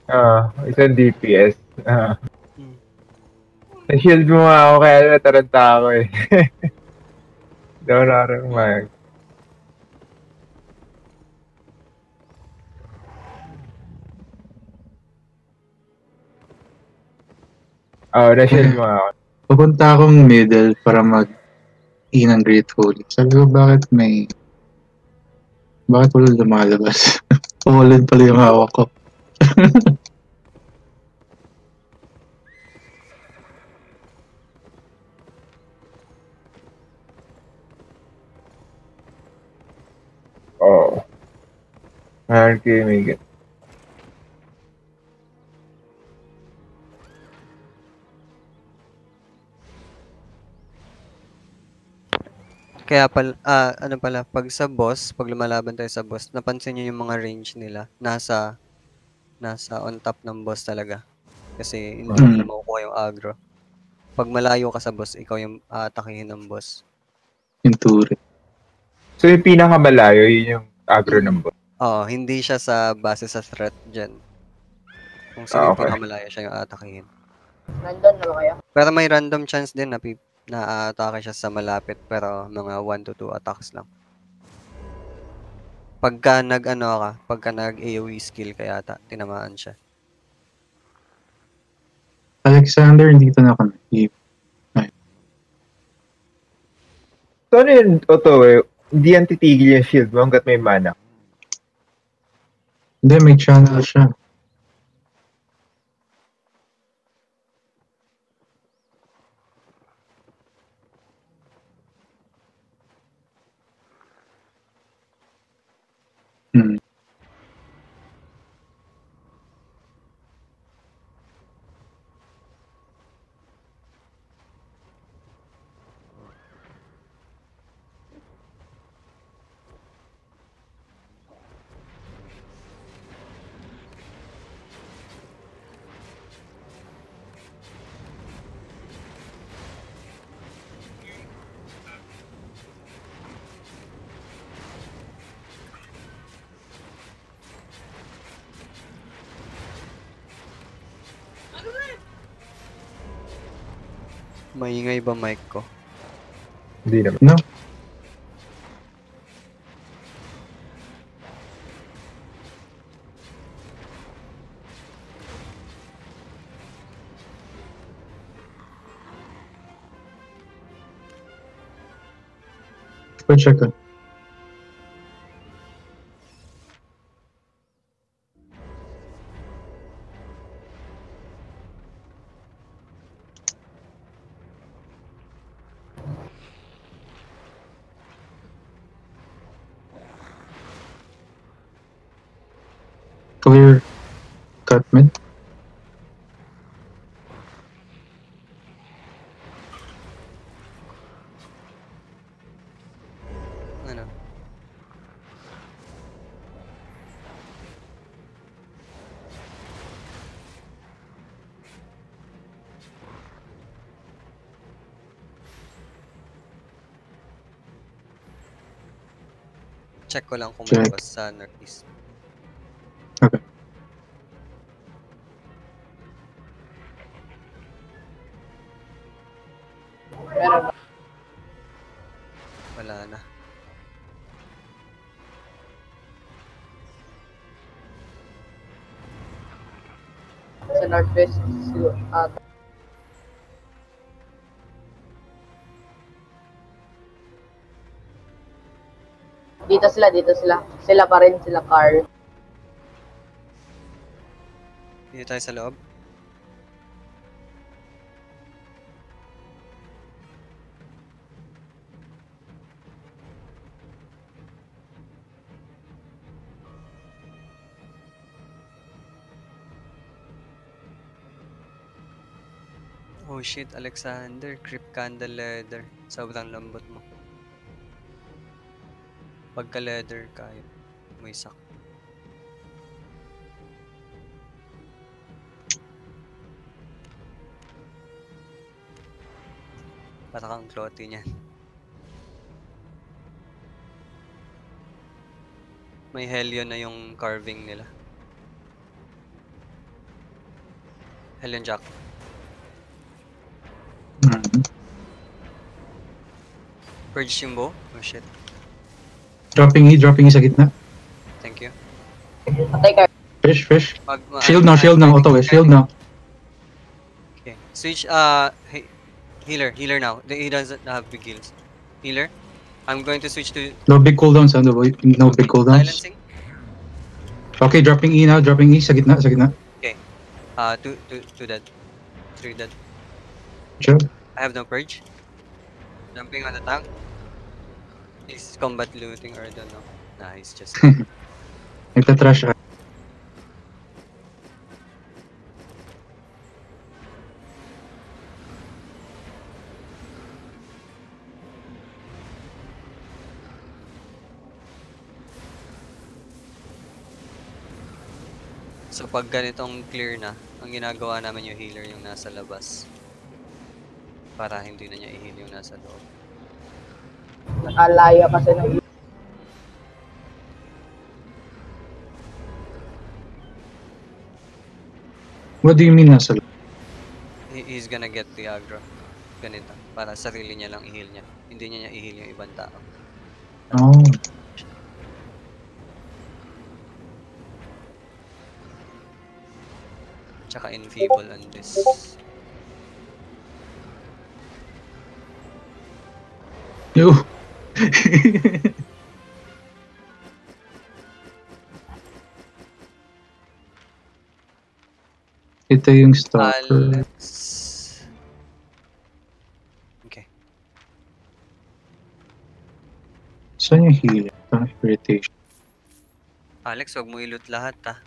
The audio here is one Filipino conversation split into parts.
Isang DPS. Ah. Hmm. Na-shield mo nga ako kaya nataranta ako eh. Hindi ako nakarang. Na-shield mo nga ako. Pupunta akong middle para mag-i ng Great Holy. Sabi ko, bakit wala lumalabas? Pumulad pala yung hawak ko. Oo. 100k may get. Kaya ano pala, pag lumalaban tayo sa boss, napansin niyo yung mga range nila, nasa on top ng boss talaga. Kasi hindi nila makukuha yung aggro. Pag malayo ka sa boss, ikaw yung aatakihin ng boss. Yung turret. So yung pinakamalayo, yun yung aggro ng boss. Oo, hindi siya base sa threat dyan. Kung sino yung pinakamalayo, siya yung aatakihin. Nandun na ba kayo? Pero may random chance din na atake siya sa malapit, pero mga 1 to 2 attacks lang. Pagka nag-AoE skill kaya tinamaan siya. Alexander, hindi ito na-connect. So ano yun, hindi yan titigil yung shield mo hanggat may mana. Hindi, may channel siya. Maingay ba mic ko? Hindi naman. No. Check it. Clear cut mid. Ano? Check ko lang kung may boss sa northeast. Okay. Meron ba? Wala na. Sa Northwest, dito sila. Sila pa rin, sila Carl. Dito tayo sa loob. Oh shit, Alexander, Crypt Candle Leather. Sobrang lambot mo. Pagka leather kayo, may sak. Para kang clotty niyan. May Helio na yung carving nila. Helen Jack. Mhm. Purge yung bow. Oh shit. Dropping E sa gitna. Thank you. Patay ka. Fish. Mag- Shield now, auto eh. Shield now. Okay. Switch, healer now. He doesn't have big heals. Healer. I'm going to switch to No big cooldowns, no big cooldowns. silencing. Okay, dropping E now, sa gitna. Two dead. 3 dead. Sure. I have no purge. Jumping on the tank. He's combat looting or I don't know. Nah, he's just... Nagtatrash ka. So pag ganitong clear na, ang ginagawa namin yung healer yung nasa labas. Para hindi na niya i-heal yung nasa loob. Nakalayo kasi ng What do you mean nasa loob? He's gonna get the aggro. Ganito. Para sarili niya lang i-heal niya. Hindi niya i-heal yung ibang tao. Oh. Tsaka enfeeble on this. Yo. Ito yung stalker. Alex. Okay. Saan yung healer? Parang irritation. Alex, wag mo i-loot lahat ha.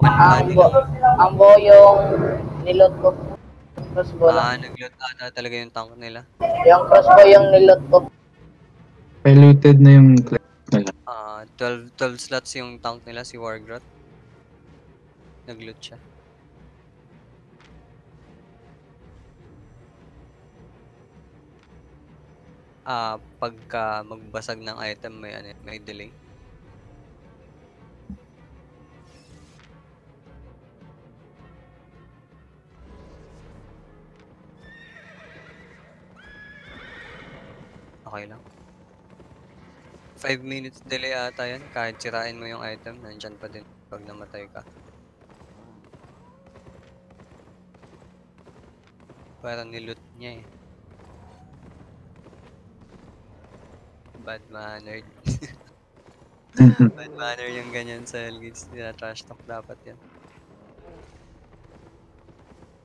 ang bo yung nilot ko. Crossbow lang. Nag-loot ata talaga yung tank nila. Yung crossbow yung nilot ko. I looted na yung clip nila. 12 slots yung tank nila, si Wargroth. Nag-loot siya. Pagka magbasag ng item may delay. Okay lang. 5 minutes delay ata yan. Kahit sirain mo yung item, nandyan pa din pag namatay ka. Parang niloot niya eh. Bad mannered. Bad manner yung ganyan sa Hellgates. Trash talk dapat yan.